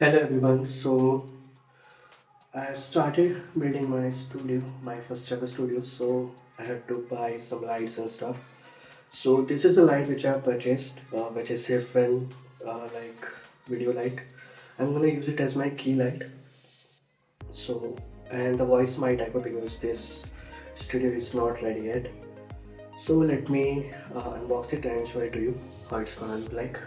Hello everyone. So I have started building my studio, my first ever studio. So I had to buy some lights and stuff. So this is a light which I have purchased, which is Hiffin like video light. I'm gonna use it as my key light. So and the voice might echo because this studio is not ready yet. So let me unbox it and show it to you how it's gonna look like.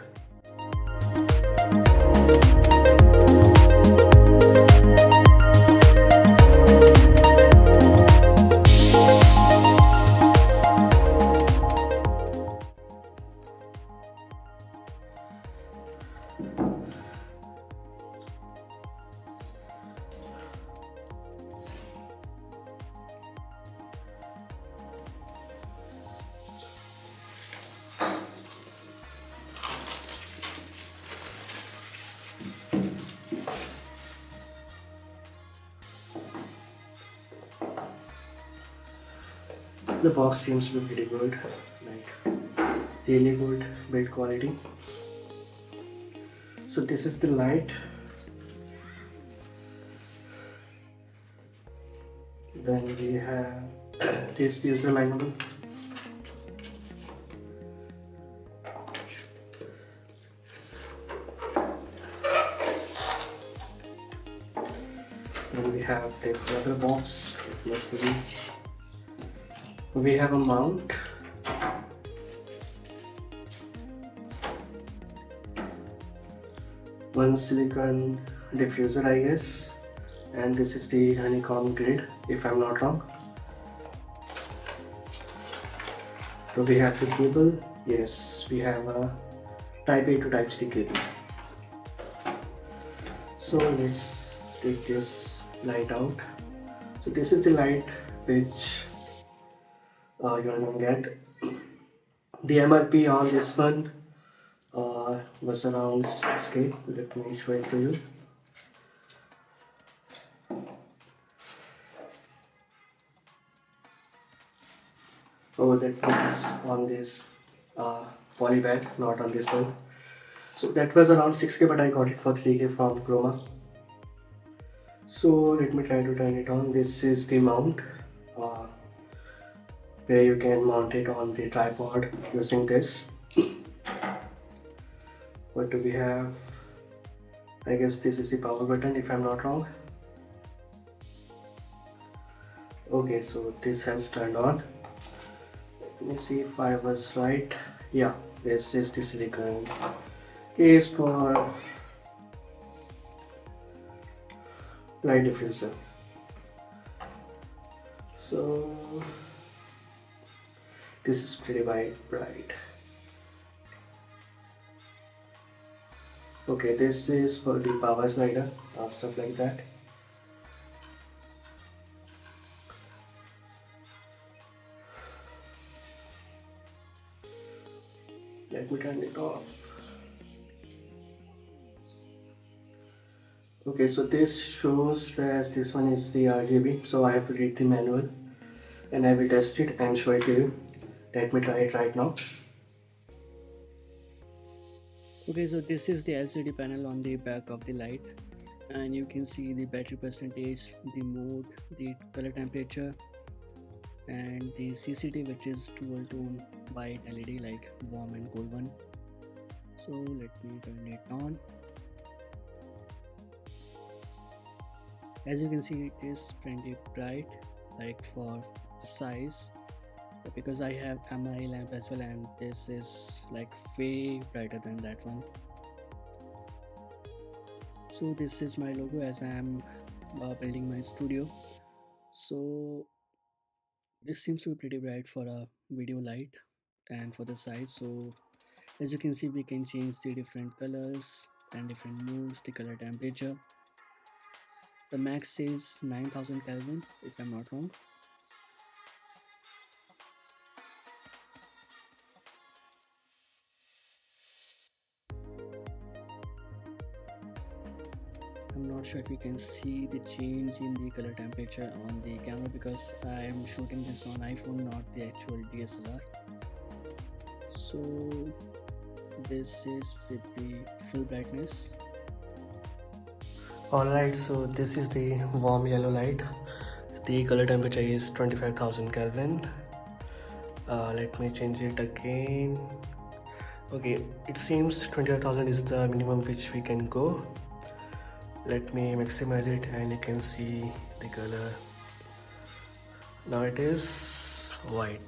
The box seems to be pretty good, like really good build quality. So this is the light. Then we have this user manual. Then we have this other box. Let's see. We have a mount. One silicon diffuser, I guess. And this is the honeycomb grid, if I'm not wrong. So we have the cable. Yes, we have a type A to type C cable. So let's take this light out. So this is the light which you're gonna get. The MRP on this one was around 6K. Let me show it to you. Oh, that was on this poly bag, not on this one. So that was around 6K, but I got it for 3K from Chroma. So let me try to turn it on. This is the mount uh, where you can mount it on the tripod using this. What do we have? I guess this is the power button, if I'm not wrong. Okay, so this has turned on. Let me see if I was right. Yeah, this is the silicone case for light diffuser. So this is pretty bright. Okay, this is for the power slider, stuff like that. Let me turn it off. Okay, so this shows that this one is the RGB, so I have to read the manual and I will test it and show it to you. Let me try it right now. Okay, so this is the LCD panel on the back of the light, and you can see the battery percentage, the mode, the color temperature, and the CCT, which is dual tone white LED, like warm and cold one. So let me turn it on. As you can see, it is pretty bright, like for the size, because I have MI lamp as well, and this is like way brighter than that one. So this is my logo as I am building my studio. So this seems to be pretty bright for a video light and for the size. So as you can see, we can change the different colors and different modes, the color temperature. The max is 9000 Kelvin, if I'm not wrong. I'm not sure if you can see the change in the color temperature on the camera, because I am shooting this on iPhone, not the actual DSLR. So this is with the full brightness. Alright, so this is the warm yellow light. The color temperature is 25,000 Kelvin. Let me change it again. Okay, it seems 25,000 is the minimum which we can go. Let me maximize it and you can see the color. Now it is white.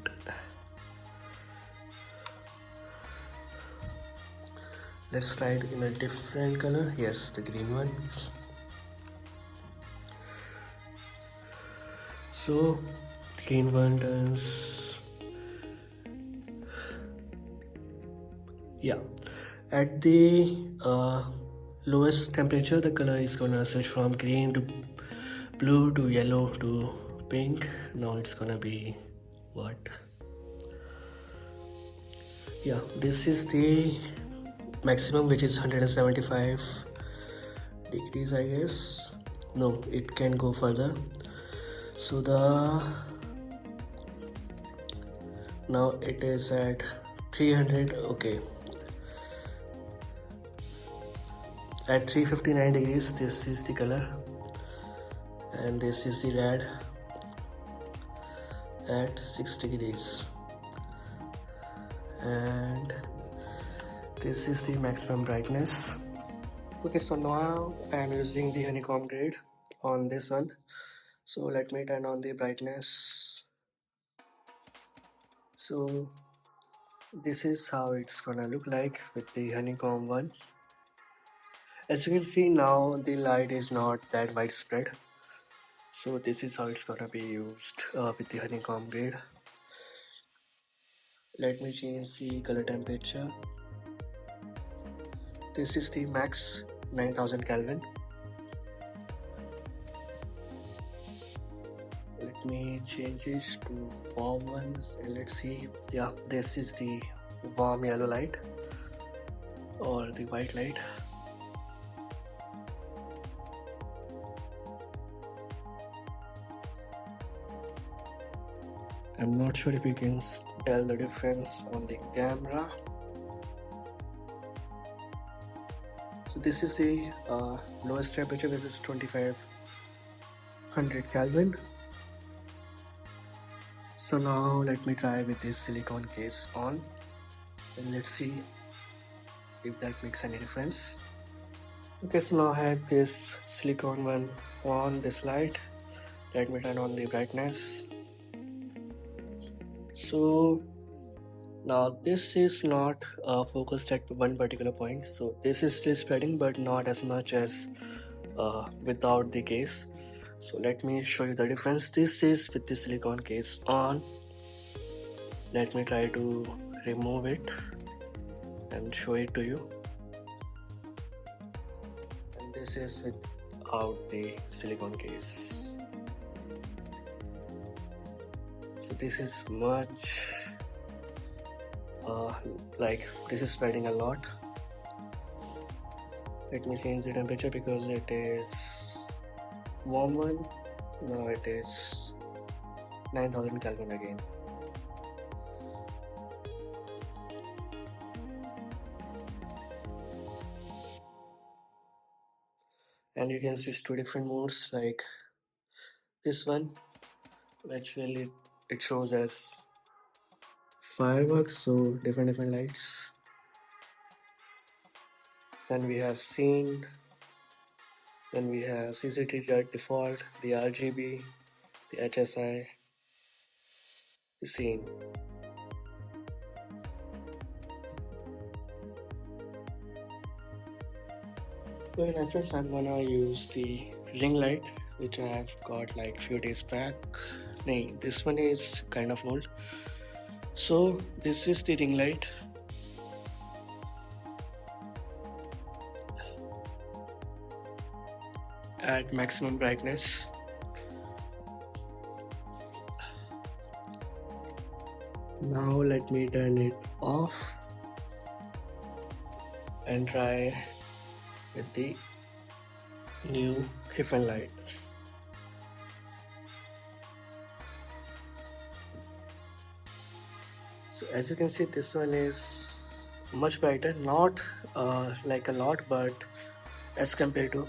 Let's try it in a different color. Yes, the green one. So green one does, yeah, at the lowest temperature the color is gonna switch from green to blue to yellow to pink. Now it's gonna be what? Yeah, this is the maximum, which is 175 degrees, I guess. No, it can go further. So now it is at 300. Okay, at 359 degrees this is the color, and this is the red at 6 degrees, and this is the maximum brightness. Okay, so now I am using the honeycomb grade on this one. So let me turn on the brightness. So this is how it's gonna look like with the honeycomb one. As you can see, now the light is not that widespread. So this is how it's gonna be used with the honeycomb grade. Let me change the color temperature. This is the max 9000 Kelvin. Let me change this to warm one and let's see. Yeah, this is the warm yellow light or the white light. I'm not sure if you can tell the difference on the camera. So this is the lowest temperature, which is 2500 Kelvin. So now let me try with this silicone case on and let's see if that makes any difference. Okay, so now I have this silicone one on this light. Let me turn on the brightness. So now this is not focused at one particular point. So this is still spreading, but not as much as without the case. So let me show you the difference. This is with the silicone case on. Let me try to remove it and show it to you. And this is without the silicone case. So this is much like this is spreading a lot. Let me change the temperature because it is warm one. Now it is 9000 Kelvin again. And you can switch to different modes like this one, which will it shows as fireworks, so different lights. Then we have scene, then we have CCTV default, the RGB, the HSI, the scene. So in efforts, I'm gonna use the ring light, which I have got like few days back. Nay, this one is kind of old. So this is the ring light. At maximum brightness. Now let me turn it off and try with the new Hiffin light. So as you can see, this one is much brighter, not like a lot, but as compared to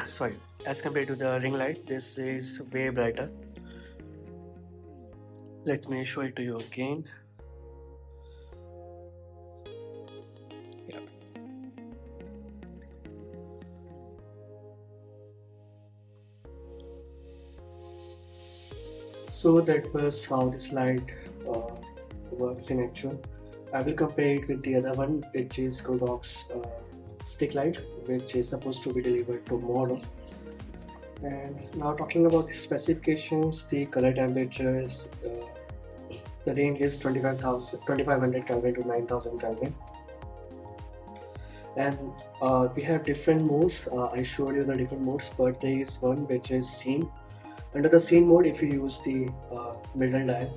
sorry, as compared to the ring light, this is way brighter. Let me show it to you again. Yeah. So that was how this light uh, works in actual. I will compare it with the other one, which is Kodak's stick light, which is supposed to be delivered tomorrow. And now talking about the specifications, the color temperatures, the range is 2500 Kelvin to 9000 Kelvin. And we have different modes. I showed you the different modes, but there is one which is scene. Under the scene mode, if you use the middle dial,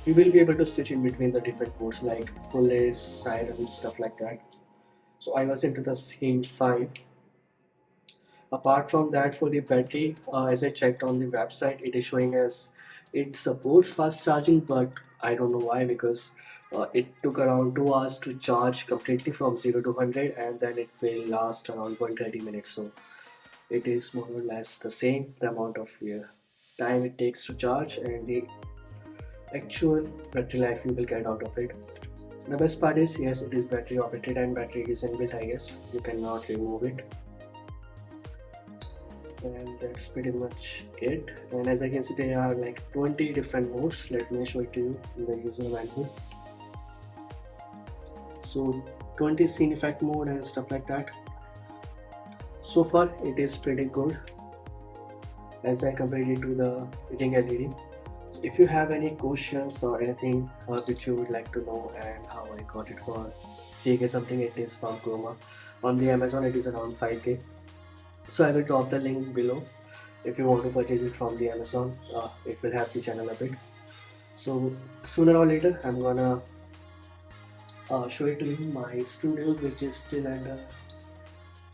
you will be able to switch in between the different modes like police, siren, stuff like that. So I was into the scene 5. Apart from that, for the battery, as I checked on the website, it is showing as it supports fast charging, but I don't know why, because it took around 2 hours to charge completely from 0 to 100, and then it will last around 130 minutes. So it is more or less the same, the amount of time it takes to charge and the actual battery life you will get out of it. The best part is, yes, it is battery operated and battery is inbuilt, I guess. You cannot remove it. And that's pretty much it. And as I can see, there are like 20 different modes. Let me show it to you in the user manual. So 20 scene effect mode and stuff like that. So far it is pretty good as I compared it to the ring LED. So if you have any questions or anything which you would like to know and how I got it for 3K something, it is from Chroma. On the Amazon it is around 5K. So I will drop the link below if you want to purchase it from the Amazon. It will help the channel a bit. So sooner or later I'm gonna show it to you my studio, which is still under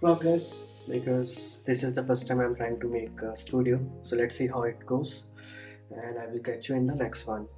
progress because this is the first time I'm trying to make a studio. So let's see how it goes, and I will catch you in the next one.